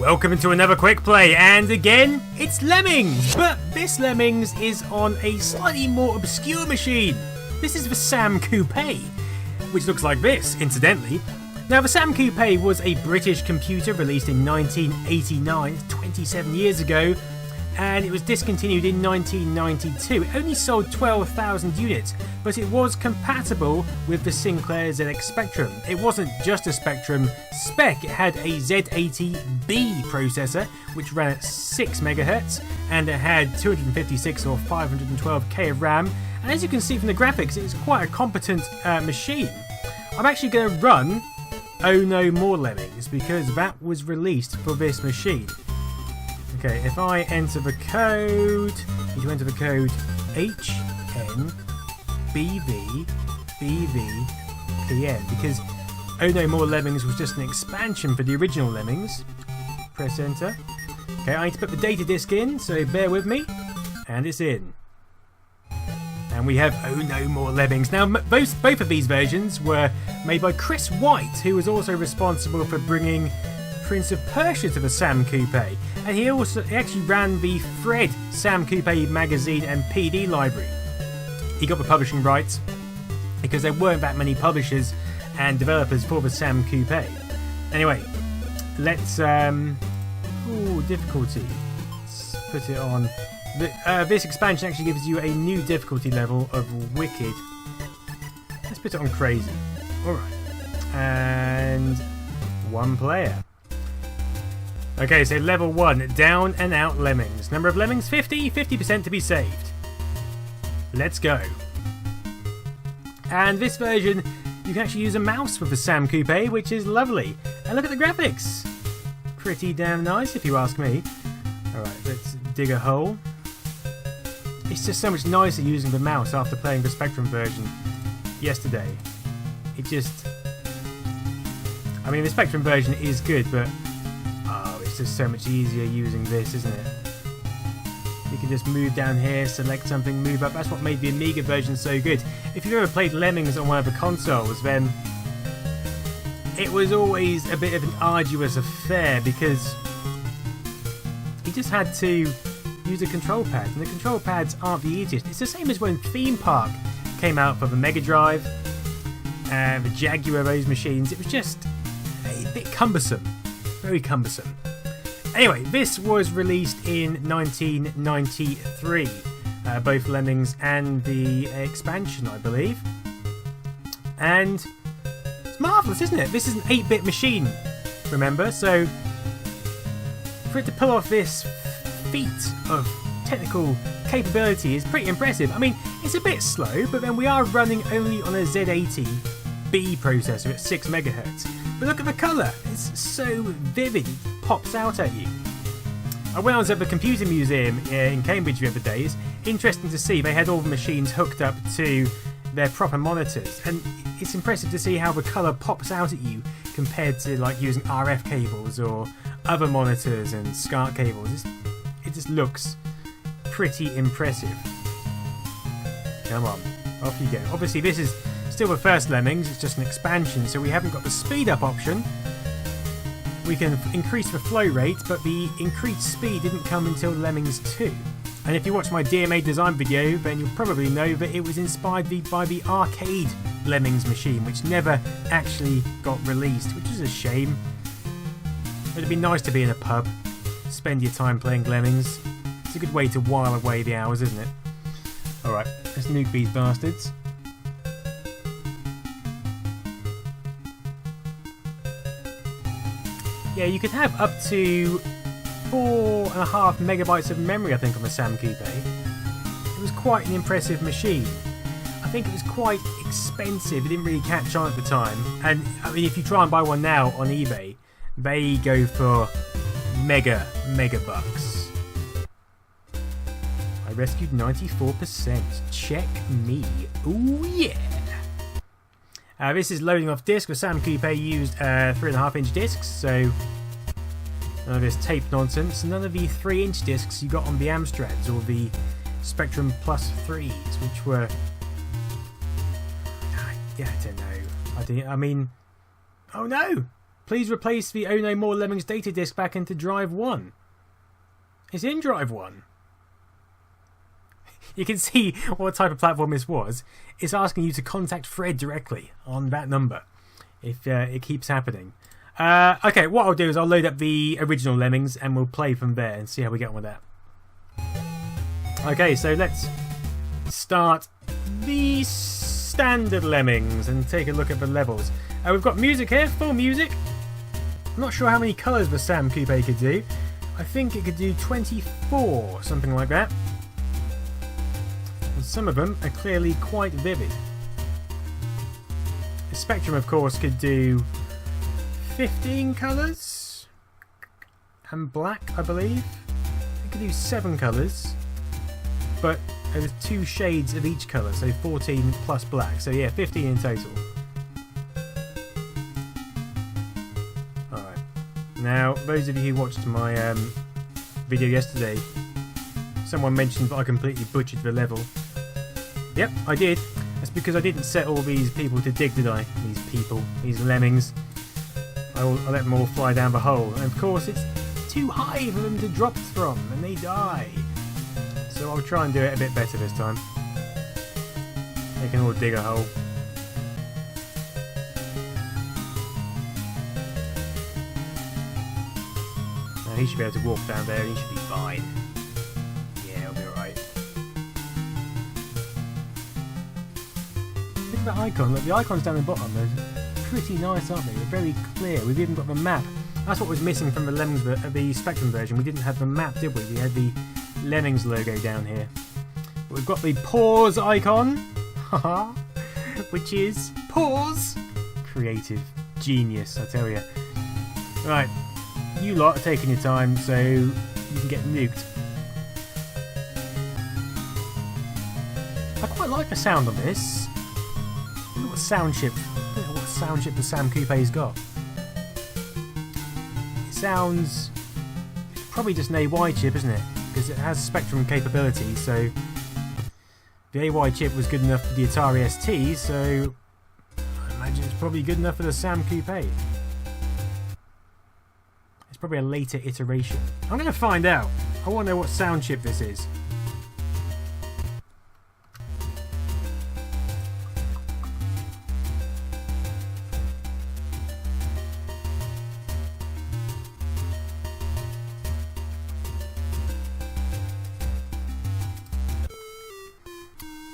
Welcome to another quick play, and again, it's Lemmings! But this Lemmings is on a slightly more obscure machine. This is the Sam Coupe, which looks like this, incidentally. Now, the Sam Coupe was a British computer released in 1989, 27 years ago, and it was discontinued in 1992. It only sold 12,000 units, but it was compatible with the Sinclair ZX Spectrum. It wasn't just a Spectrum spec, it had a Z80B processor, which ran at 6 MHz, and it had 256 or 512k of RAM, and as you can see from the graphics, it's quite a competent machine. I'm actually going to run Oh No More Lemmings, because that was released for this machine. Okay, if I enter the code, you need to enter the code HNBVBVPN, because Oh No More Lemmings was just an expansion for the original Lemmings. Press enter. Okay, I need to put the data disk in, so bear with me. And it's in. And we have Oh No More Lemmings. Now, both of these versions were made by Chris White, who was also responsible for bringing Prince of Persia to the Sam Coupe, and he actually ran the Fred Sam Coupe magazine and PD library. He got the publishing rights because there weren't that many publishers and developers for the Sam Coupe. Anyway, let's difficulty. Let's put it on. This expansion actually gives you a new difficulty level of Wicked. Let's put it on Crazy. All right, and one player. Okay, so level 1, down and out Lemmings. Number of Lemmings, 50, 50% to be saved. Let's go. And this version, you can actually use a mouse with the Sam Coupe, which is lovely. And look at the graphics. Pretty damn nice, if you ask me. Alright, let's dig a hole. It's just so much nicer using the mouse after playing the Spectrum version yesterday. It just... I mean, the Spectrum version is good, but... it's just so much easier using this, isn't it? You can just move down here, select something, move up. That's what made the Amiga version so good. If you've ever played Lemmings on one of the consoles, then it was always a bit of an arduous affair because you just had to use a control pad, and the control pads aren't the easiest. It's the same as when Theme Park came out for the Mega Drive and the Jaguar, those machines. It was just a bit cumbersome, very cumbersome. Anyway, this was released in 1993, both Lemmings and the expansion, I believe. And it's marvellous, isn't it? This is an 8-bit machine, remember? So for it to pull off this feat of technical capability is pretty impressive. I mean, it's a bit slow, but then we are running only on a Z80B processor at 6 MHz. But look at the colour, it's so vivid, it pops out at you. When I was at the Computer Museum in Cambridge the other day, it's interesting to see they had all the machines hooked up to their proper monitors, and it's impressive to see how the colour pops out at you compared to like using RF cables or other monitors and SCART cables. It just looks pretty impressive. Come on, off you go. Obviously this is still the first Lemmings, it's just an expansion, so we haven't got the speed up option. We can increase the flow rate, but the increased speed didn't come until Lemmings 2. And if you watch my DMA design video, then you'll probably know that it was inspired by the arcade Lemmings machine, which never actually got released, which is a shame. It'd be nice to be in a pub, spend your time playing Lemmings. It's a good way to while away the hours, isn't it? Alright, let's nuke these bastards. Yeah, you could have up to 4.5 megabytes of memory, I think, on the Sam Coupe. It was quite an impressive machine. I think it was quite expensive. It didn't really catch on at the time. And I mean, if you try and buy one now on eBay, they go for mega bucks. I rescued 94%. Check me. Ooh yeah. This is loading off disc. The Sam Coupe used 3.5-inch discs, so none of this tape nonsense. None of the 3-inch discs you got on the Amstrads or the Spectrum Plus 3s, which were... I don't know. I mean... Oh no! Please replace the Oh No More Lemmings data disk back into drive 1. It's in drive 1. You can see what type of platform this was. It's asking you to contact Fred directly on that number if it keeps happening. Okay, what I'll do is I'll load up the original Lemmings and we'll play from there and see how we get on with that. Okay, so let's start the standard Lemmings and take a look at the levels. We've got music here, full music. I'm not sure how many colours the Sam Coupe could do. I think it could do 24, something like that. And some of them are clearly quite vivid. The Spectrum, of course, could do 15 colours. And black, I believe. It could do 7 colours. But there's 2 shades of each colour, so 14 plus black. So yeah, 15 in total. Alright. Now, those of you who watched my video yesterday, someone mentioned that I completely butchered the level. Yep, I did. That's because I didn't set all these people to dig, did I? These Lemmings. I let them all fly down the hole. And of course, it's too high for them to drop from, and they die. So I'll try and do it a bit better this time. They can all dig a hole. Now he should be able to walk down there and he should be fine. Yeah, he'll be alright. Look at that icon. Look, the icons down the bottom are pretty nice, aren't they? They're very clear. We've even got the map. That's what was missing from the Lemmings, the Spectrum version. We didn't have the map, did we? We had the Lemmings logo down here. But we've got the pause icon, which is pause. Creative genius, I tell you. Right, you lot are taking your time, so you can get nuked. I quite like the sound on this. Look what sound chip the Sam Coupe's got. It sounds probably just an AY chip, isn't it? Because it has Spectrum capability, so the AY chip was good enough for the Atari ST, so I imagine it's probably good enough for the Sam Coupe. It's probably a later iteration. I'm going to find out. I want to know what sound chip this is.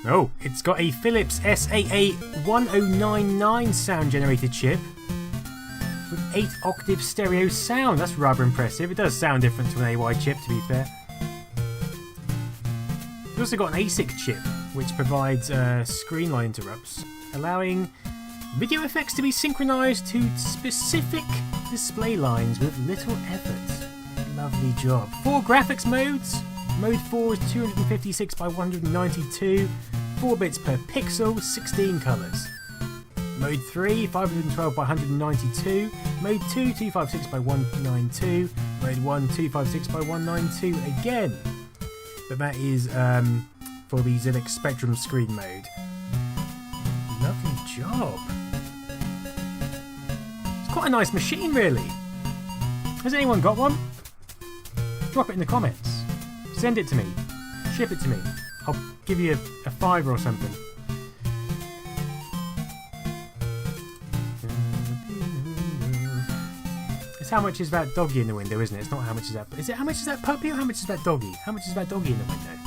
Oh, it's got a Philips SAA1099 sound generator chip with 8-octave stereo sound. That's rather impressive. It does sound different to an AY chip, to be fair. It's also got an ASIC chip, which provides screen line interrupts, allowing video effects to be synchronized to specific display lines with little effort. Lovely job. 4 graphics modes. Mode 4 is 256 by 192, 4 bits per pixel, 16 colours. Mode 3, 512 by 192, Mode 2, 256 by 192, Mode 1, 256 by 192 again. But that is for the ZX Spectrum screen mode. Lovely job. It's quite a nice machine, really. Has anyone got one? Drop it in the comments. Send it to me. Ship it to me. I'll give you a $5 or something. It's how much is that doggy in the window, isn't it? It's not how much is that. Is it how much is that puppy or how much is that doggy? How much is that doggy in the window?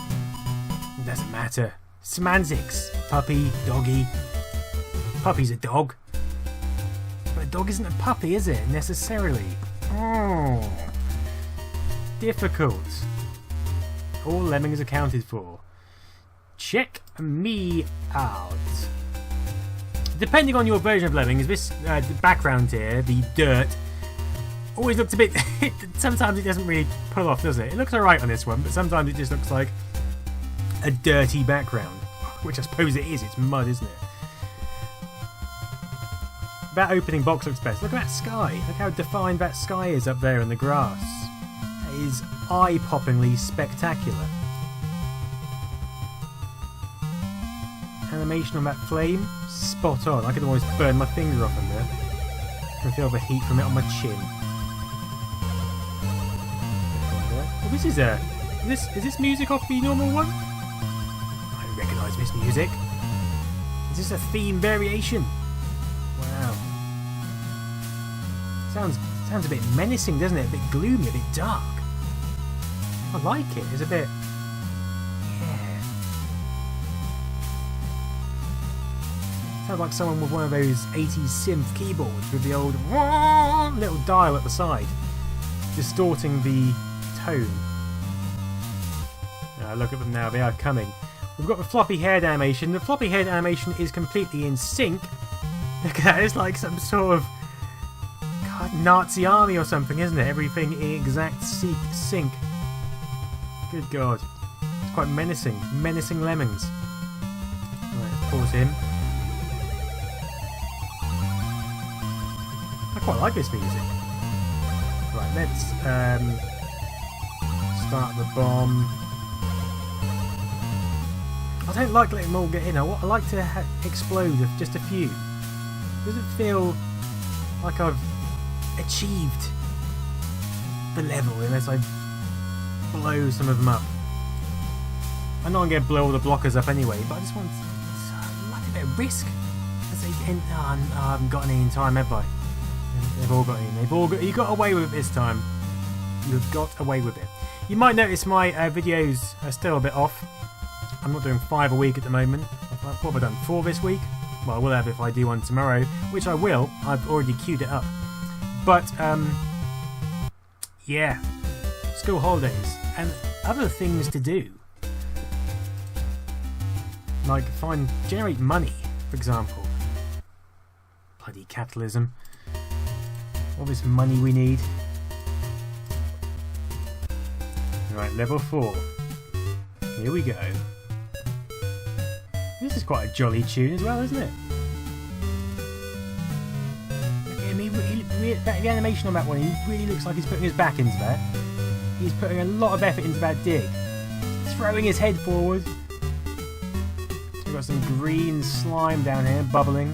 It doesn't matter. Semantics. Puppy, doggy. Puppy's a dog. But a dog isn't a puppy, is it? Necessarily. Oh. Difficult. All Lemmings accounted for. Check me out. Depending on your version of Lemmings, this the background here, the dirt, always looks a bit... sometimes it doesn't really pull off, does it? It looks alright on this one, but sometimes it just looks like a dirty background. Which I suppose it is. It's mud, isn't it? That opening box looks best. Look at that sky. Look how defined that sky is up there in the grass. That is eye-poppingly spectacular. Animation on that flame, spot on. I could almost burn my finger off on there. can feel the heat from it on my chin. Oh, this is a... Is this music off the normal one? I don't recognise this music. Is this a theme variation? Wow. Sounds a bit menacing, doesn't it? A bit gloomy, a bit dark. I like it. It's a bit... Yeah. Sounds like someone with one of those 80s synth keyboards with the old little dial at the side, distorting the tone. Look at them now, they are coming. We've got the floppy head animation. The floppy head animation is completely in sync. Look at that, it's like some sort of Nazi army or something, isn't it? Everything in exact sync. Good God. It's quite menacing. Menacing Lemmings. Right, pause him. I quite like this music. Right, let's start the bomb. I don't like letting them all get in. I like to explode with just a few. Does it feel like I've achieved the level unless I blow some of them up? I know I'm going to blow all the blockers up anyway, but I just want like a bit of risk. I haven't got any in time, have I? They've all got in. You got away with it this time. You've got away with it. You might notice my videos are still a bit off. I'm not doing 5 a week at the moment. What have I done? 4 this week? Well, I will have if I do one tomorrow, which I will. I've already queued it up. But, yeah. School holidays and other things to do. Like generate money, for example. Bloody capitalism. All this money we need. Right, level 4. Here we go. This is quite a jolly tune as well, isn't it? I mean, the animation on that one, he really looks like he's putting his back into that. He's putting a lot of effort into that dig. Throwing his head forward. We've got some green slime down here, bubbling.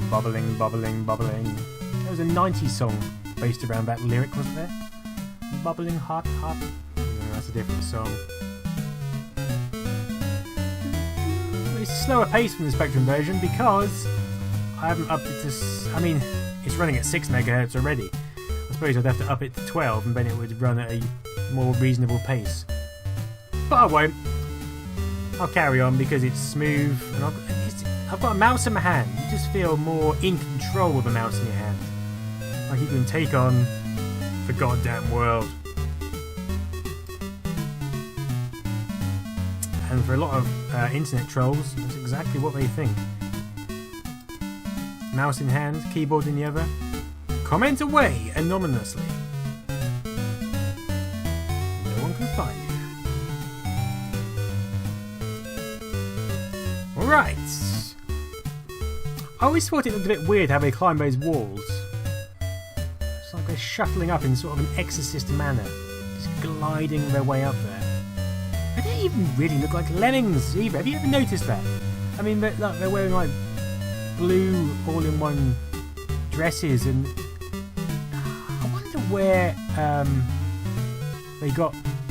Bubbling, bubbling, bubbling. There was a 90s song based around that lyric, wasn't there? Bubbling hot, hot. No, that's a different song. It's a slower pace from the Spectrum version because I haven't upped it to... I mean, it's running at 6 MHz already. I suppose I'd have to up it to 12 and then it would run at a more reasonable pace. But I won't. I'll carry on because it's smooth and I've got a mouse in my hand. You just feel more in control with a mouse in your hand. Like you can take on the goddamn world. And for a lot of internet trolls, that's exactly what they think. Mouse in hand, keyboard in the other. Comment away anonymously. No one can find you. Alright. I always thought it looked a bit weird how they climb those walls. It's like they're shuffling up in sort of an exorcist manner. Just gliding their way up there. They don't even really look like Lemmings either. Have you ever noticed that? I mean, they're wearing like blue all-in-one dresses, and I wonder where they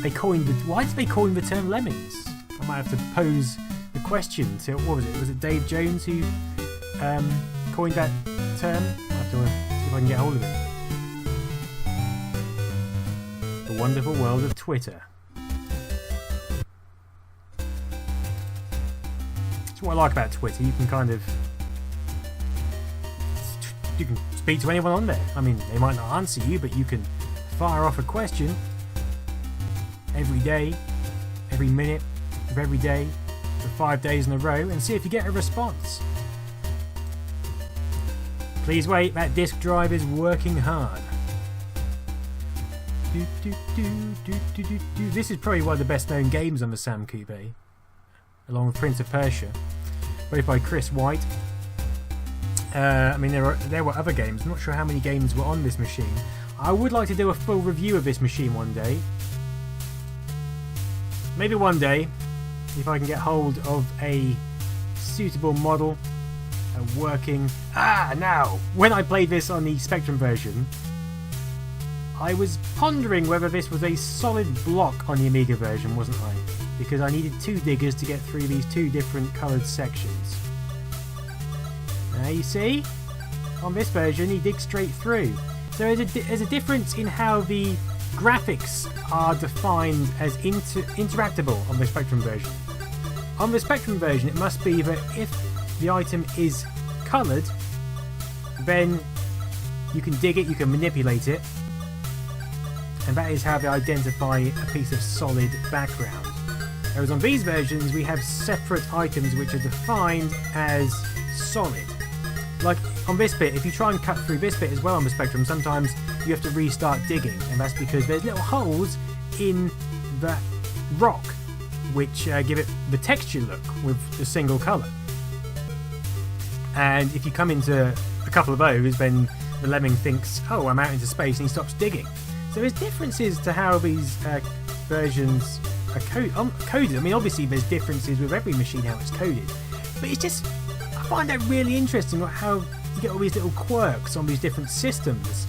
coined the. Why did they coin the term Lemmings? I might have to pose the question to, what was it? Was it Dave Jones who coined that term? I'll have to see if I can get hold of it. The wonderful world of Twitter. That's what I like about Twitter. You can speak to anyone on there. I mean, they might not answer you, but you can fire off a question every day, every minute of every day for 5 days in a row and see if you get a response. Please wait, that disk drive is working hard. This is probably one of the best known games on the Sam Coupe, along with Prince of Persia, both by Chris White. I mean, there were other games. I'm not sure how many games were on this machine. I would like to do a full review of this machine one day. Maybe one day, if I can get hold of a suitable model working. Now, when I played this on the Spectrum version, I was pondering whether this was a solid block on the Amiga version, wasn't I? Because I needed 2 diggers to get through these 2 different coloured sections. Now you see, on this version he digs straight through. So there's a difference in how the graphics are defined as interactable on the Spectrum version. On the Spectrum version it must be that if the item is coloured, then you can dig it, you can manipulate it, and that is how they identify a piece of solid background. Whereas on these versions we have separate items which are defined as solid. Like on this bit, if you try and cut through this bit as well on the Spectrum, sometimes you have to restart digging, and that's because there's little holes in the rock which give it the texture look with the single colour. And if you come into a couple of those, then the Lemming thinks, oh, I'm out into space, and he stops digging. So there's differences to how these versions are coded. I mean, obviously there's differences with every machine how it's coded, but it's just, I find that really interesting how you get all these little quirks on these different systems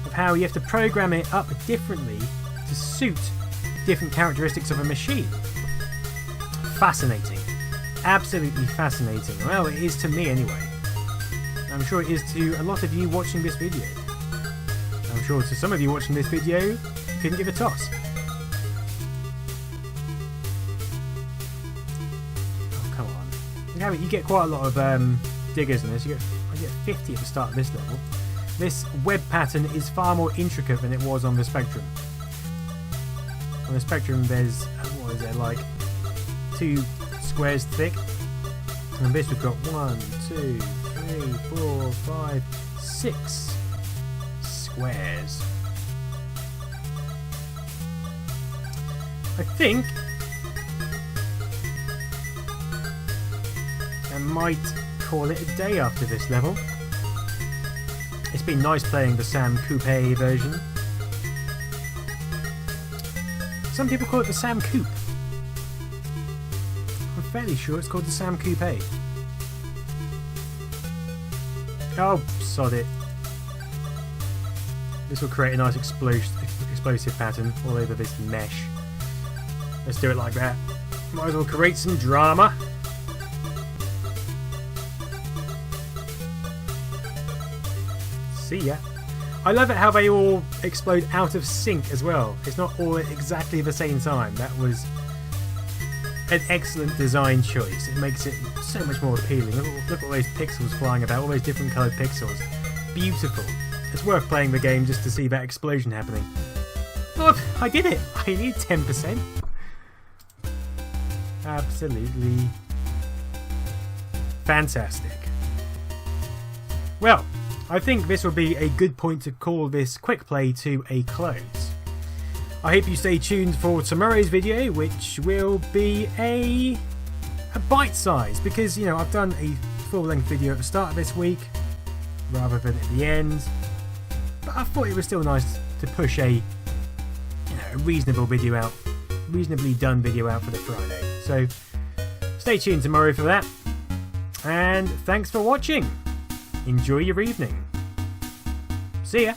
of how you have to program it up differently to suit different characteristics of a machine. Fascinating. Absolutely fascinating. Well, it is to me anyway. I'm sure it is to a lot of you watching this video. I'm sure to some of you watching this video, you couldn't give a toss. Oh, come on. You get quite a lot of diggers in this. I get 50 at the start of this level. This web pattern is far more intricate than it was on the Spectrum. On the Spectrum there's, what is it, like 2 squares thick. And on this we've got 1, 2, 3, 4, 5, 6 squares. I think I might call it a day after this level. It's been nice playing the Sam Coupe version. Some people call it the Sam Coupe. I'm fairly sure it's called the Sam Coupe. Oh, sod it. This will create a nice explosive pattern all over this mesh. Let's do it like that. Might as well create some drama. See ya. I love it how they all explode out of sync as well. It's not all at exactly the same time. That was an excellent design choice. It makes it so much more appealing. Look at all those pixels flying about, all those different coloured pixels. Beautiful. It's worth playing the game just to see that explosion happening. Look, I did it! I need 10%. Absolutely fantastic. Well, I think this will be a good point to call this quick play to a close. I hope you stay tuned for tomorrow's video, which will be a bite size, because, you know, I've done a full-length video at the start of this week rather than at the end, but I thought it was still nice to push a reasonable video out, reasonably done video out for the Friday. So stay tuned tomorrow for that, and thanks for watching. Enjoy your evening. See ya.